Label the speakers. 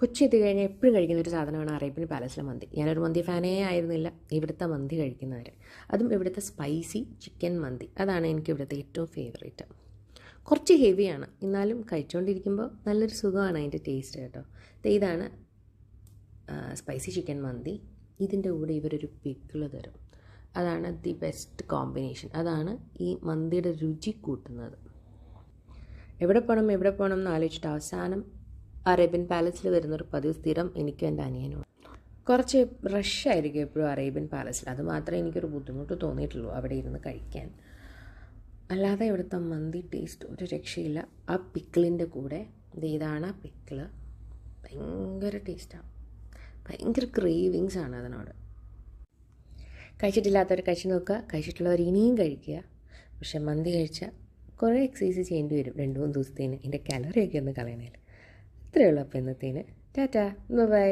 Speaker 1: കൊച്ചി എത്തി കഴിഞ്ഞാൽ എപ്പോഴും കഴിക്കുന്ന ഒരു സാധനമാണ് അറേബ്യൻ പാലസിലെ മന്തി. ഞാനൊരു മന്തി ഫാനേ ആയിരുന്നില്ല, ഇവിടുത്തെ മന്തി കഴിക്കുന്നവർ, അതും ഇവിടുത്തെ സ്പൈസി ചിക്കൻ മന്തി, അതാണ് എനിക്ക് ഇവിടുത്തെ ഏറ്റവും ഫേവറേറ്റ്. കുറച്ച് ഹെവിയാണ്, എന്നാലും കഴിച്ചുകൊണ്ടിരിക്കുമ്പോൾ നല്ലൊരു സുഖമാണ് അതിൻ്റെ ടേസ്റ്റ് കേട്ടോ. ഇതാണ് സ്പൈസി ചിക്കൻ മന്തി. ഇതിൻ്റെ കൂടെ ഇവരൊരു പിക്കിൾ തരും, അതാണ് ദി ബെസ്റ്റ് കോമ്പിനേഷൻ. അതാണ് ഈ മന്തിയുടെ രുചി കൂട്ടുന്നത്. എവിടെ പോകണം എന്ന് ആലോചിച്ചിട്ട് അവസാനം അറേബ്യൻ പാലസിൽ വരുന്നൊരു പതിവ് സ്ഥിരം എനിക്കും എൻ്റെ അനിയനും. കുറച്ച് റഷായിരിക്കും എപ്പോഴും അറേബ്യൻ പാലസിൽ, അത് മാത്രമേ എനിക്കൊരു ബുദ്ധിമുട്ട് തോന്നിയിട്ടുള്ളൂ അവിടെ ഇരുന്ന് കഴിക്കാൻ. അല്ലാതെ ഇവിടുത്തെ മന്തി ടേസ്റ്റ് ഒരു രക്ഷയില്ല. ആ പിക്കിളിൻ്റെ കൂടെ ഇതാണ് ആ പിക്കിള്, ഭയങ്കര ടേസ്റ്റാണ്, ഭയങ്കര ക്രേവിങ്സ് ആണ് അതിനോട്. കഴിച്ചിട്ടില്ലാത്തവർ കഴിച്ച് നോക്കുക, കഴിച്ചിട്ടുള്ളവർ ഇനിയും കഴിക്കുക. പക്ഷെ മന്തി കഴിച്ചാൽ കുറേ എക്സസൈസ് ചെയ്യേണ്ടി വരും 2-3 ദിവസത്തേന്, എൻ്റെ കാലറിയൊക്കെ ഒന്ന് കളയണേൽ. ഇത്രയേ ഉള്ളൂ അപ്പോൾ ഇന്നത്തേന്. ടാറ്റാ, ബൈ.